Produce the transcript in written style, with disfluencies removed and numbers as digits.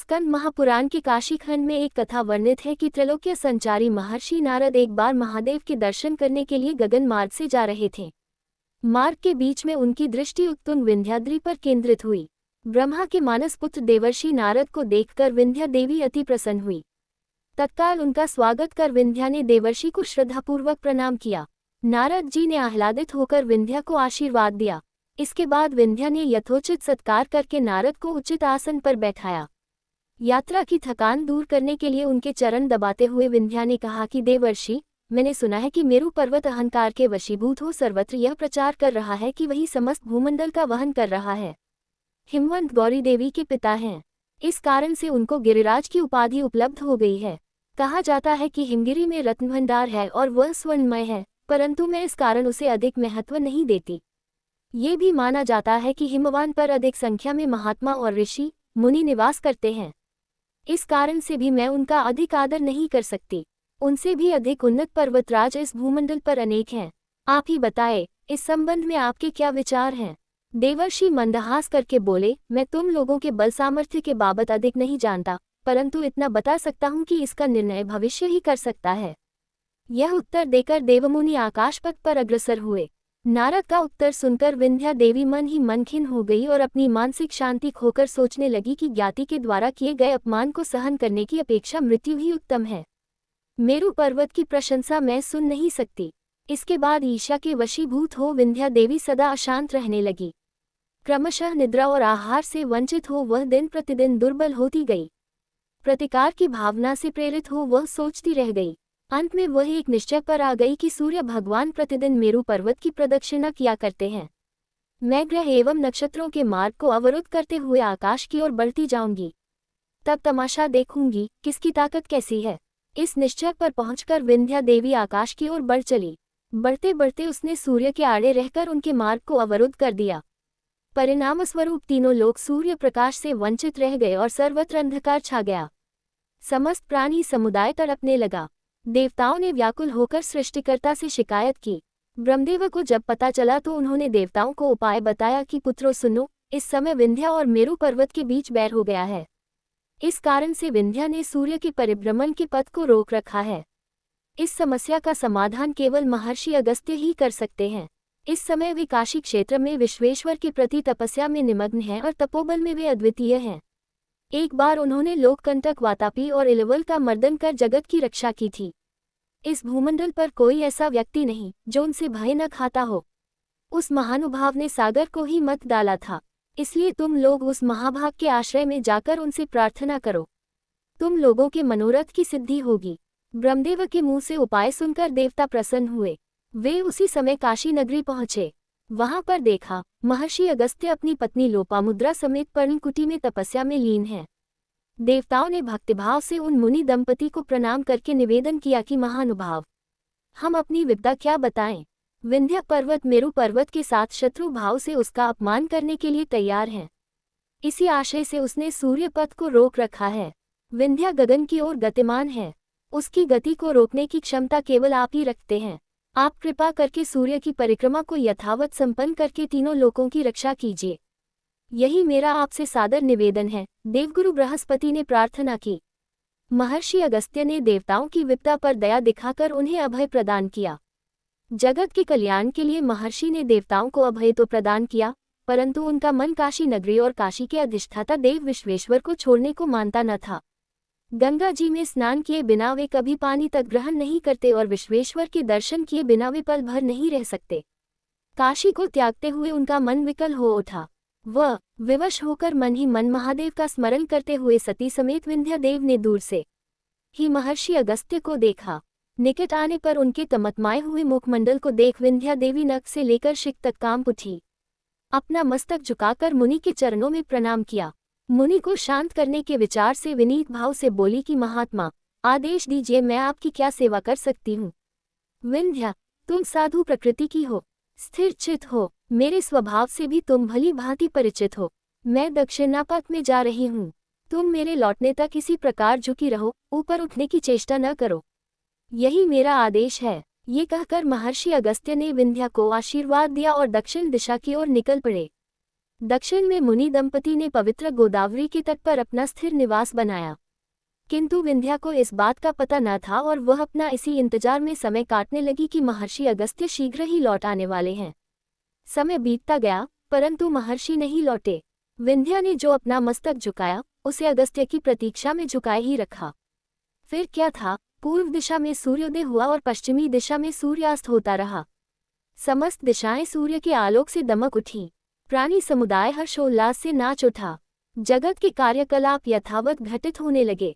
स्कंद महापुराण के काशी खंड में एक कथा वर्णित है कि त्रैलोक्य संचारी महर्षि नारद एक बार महादेव के दर्शन करने के लिए गगन मार्ग से जा रहे थे। मार्ग के बीच में उनकी दृष्टि उत्तुंग विंध्याद्रि पर केंद्रित हुई। ब्रह्मा के मानस पुत्र देवर्षि नारद को देखकर विंध्या देवी अति प्रसन्न हुई। तत्काल उनका स्वागत कर विंध्या ने देवर्षि को श्रद्धापूर्वक प्रणाम किया। नारद जी ने आह्लादित होकर विंध्या को आशीर्वाद दिया। इसके बाद विंध्या ने यथोचित सत्कार करके नारद को उचित आसन पर बैठाया। यात्रा की थकान दूर करने के लिए उनके चरण दबाते हुए विंध्या ने कहा कि देवर्षि, मैंने सुना है कि मेरु पर्वत अहंकार के वशीभूत हो सर्वत्र यह प्रचार कर रहा है कि वही समस्त भूमंडल का वहन कर रहा है। हिमवंत गौरी देवी के पिता हैं, इस कारण से उनको गिरिराज की उपाधि उपलब्ध हो गई है। कहा जाता है कि हिमगिरी में रत्न भंडार है और वह स्वर्णमय है, परंतु मैं इस कारण उसे अधिक महत्व नहीं देती। ये भी माना जाता है कि हिमवान पर अधिक संख्या में महात्मा और ऋषि मुनि निवास करते हैं। इस कारण से भी मैं उनका अधिक आदर नहीं कर सकती। उनसे भी अधिक उन्नत पर्वतराज इस भूमंडल पर अनेक हैं। आप ही बताएं, इस संबंध में आपके क्या विचार हैं? देवर्षि मंदहास करके बोले, मैं तुम लोगों के बल सामर्थ्य के बाबत अधिक नहीं जानता, परंतु इतना बता सकता हूँ कि इसका निर्णय भविष्य ही कर सकता है। यह उत्तर देकर देवमुनि आकाशपथ पर अग्रसर हुए। नारद का उत्तर सुनकर विंध्या देवी मन ही मन खिन्न हो गई और अपनी मानसिक शांति खोकर सोचने लगी कि ज्ञाति के द्वारा किए गए अपमान को सहन करने की अपेक्षा मृत्यु ही उत्तम है। मेरु पर्वत की प्रशंसा मैं सुन नहीं सकती। इसके बाद ईर्ष्या के वशीभूत हो विंध्या देवी सदा अशांत रहने लगी। क्रमशः निद्रा और आहार से वंचित हो वह दिन प्रतिदिन दुर्बल होती गई। प्रतिकार की भावना से प्रेरित हो वह सोचती रह गई। अंत में वह एक निश्चय पर आ गई कि सूर्य भगवान प्रतिदिन मेरु पर्वत की प्रदक्षिणा किया करते हैं। मैं ग्रह एवं नक्षत्रों के मार्ग को अवरुद्ध करते हुए आकाश की ओर बढ़ती जाऊंगी। तब तमाशा देखूंगी किसकी ताकत कैसी है। इस निश्चय पर पहुंचकर विंध्या देवी आकाश की ओर बढ़ चली। बढ़ते बढ़ते उसने सूर्य के आड़े रहकर उनके मार्ग को अवरुद्ध कर दिया। परिणामस्वरूप तीनों लोग सूर्य प्रकाश से वंचित रह गए और सर्वत्र अंधकार छा गया। समस्त प्राणी समुदाय तड़पने लगा। देवताओं ने व्याकुल होकर सृष्टिकर्ता से शिकायत की। ब्रह्मदेव को जब पता चला तो उन्होंने देवताओं को उपाय बताया कि पुत्रों सुनो, इस समय विंध्या और मेरु पर्वत के बीच बैर हो गया है। इस कारण से विंध्या ने सूर्य के परिभ्रमण के पथ को रोक रखा है। इस समस्या का समाधान केवल महर्षि अगस्त्य ही कर सकते हैं। इस समय वे काशी क्षेत्र में विश्वेश्वर के प्रति तपस्या में निमग्न हैं और तपोबल में वे अद्वितीय हैं। एक बार उन्होंने लोककंटक वातापी और इलवल का मर्दन कर जगत की रक्षा की थी। इस भूमंडल पर कोई ऐसा व्यक्ति नहीं जो उनसे भय न खाता हो। उस महानुभाव ने सागर को ही मत डाला था। इसलिए तुम लोग उस महाभाग के आश्रय में जाकर उनसे प्रार्थना करो। तुम लोगों के मनोरथ की सिद्धि होगी। ब्रह्मदेव के मुंह से उपाय सुनकर देवता प्रसन्न हुए। वे उसी समय काशी नगरी पहुंचे। वहां पर देखा महर्षि अगस्त्य अपनी पत्नी लोपामुद्रा समेत पर्णकुटी में तपस्या में लीन हैं। देवताओं ने भक्तिभाव से उन मुनि दंपति को प्रणाम करके निवेदन किया कि महानुभाव, हम अपनी विपदा क्या बताएं। विंध्या पर्वत मेरु पर्वत के साथ शत्रु भाव से उसका अपमान करने के लिए तैयार हैं। इसी आशय से उसने सूर्य पथ को रोक रखा है। विंध्या गगन की ओर गतिमान है। उसकी गति को रोकने की क्षमता केवल आप ही रखते हैं। आप कृपा करके सूर्य की परिक्रमा को यथावत संपन्न करके तीनों लोकों की रक्षा कीजिए। यही मेरा आपसे सादर निवेदन है। देवगुरु बृहस्पति ने प्रार्थना की। महर्षि अगस्त्य ने देवताओं की विपदा पर दया दिखाकर उन्हें अभय प्रदान किया। जगत के कल्याण के लिए महर्षि ने देवताओं को अभय तो प्रदान किया, परंतु उनका मन काशी नगरी और काशी के अधिष्ठाता देव विश्वेश्वर को छोड़ने को मानता न था। गंगा जी में स्नान किए बिना वे कभी पानी तक ग्रहण नहीं करते और विश्वेश्वर के दर्शन किए बिना वे पल भर नहीं रह सकते। काशी को त्यागते हुए उनका मन विकल हो उठा। वह विवश होकर मन ही मन महादेव का स्मरण करते हुए सती समेत विंध्या देव ने दूर से ही महर्षि अगस्त्य को देखा। निकट आने पर उनके तमतमाए हुए मुखमंडल को देख विंध्या देवी नख से लेकर शिख तक कांप उठी। अपना मस्तक झुकाकर मुनि के चरणों में प्रणाम किया। मुनि को शांत करने के विचार से विनीत भाव से बोली कि महात्मा, आदेश दीजिए, मैं आपकी क्या सेवा कर सकती हूँ। विंध्या, तुम साधु प्रकृति की हो, स्थिर चित हो, मेरे स्वभाव से भी तुम भली भांति परिचित हो। मैं दक्षिणापथ में जा रही हूँ। तुम मेरे लौटने तक इसी प्रकार झुकी रहो, ऊपर उठने की चेष्टा न करो। यही मेरा आदेश है। ये कहकर महर्षि अगस्त्य ने विंध्या को आशीर्वाद दिया और दक्षिण दिशा की ओर निकल पड़े। दक्षिण में मुनि दंपति ने पवित्र गोदावरी के तट पर अपना स्थिर निवास बनाया, किंतु विंध्या को इस बात का पता न था और वह अपना इसी इंतजार में समय काटने लगी कि महर्षि अगस्त्य शीघ्र ही लौट आने वाले हैं। समय बीतता गया, परंतु महर्षि नहीं लौटे। विंध्या ने जो अपना मस्तक झुकाया, उसे अगस्त्य की प्रतीक्षा में झुकाए ही रखा। फिर क्या था, पूर्व दिशा में सूर्योदय हुआ और पश्चिमी दिशा में सूर्यास्त होता रहा। समस्त दिशाएं सूर्य के आलोक से दमक उठी। प्राणी समुदाय हर्षोल्लास से नाच उठा। जगत के कार्यकलाप यथावत घटित होने लगे।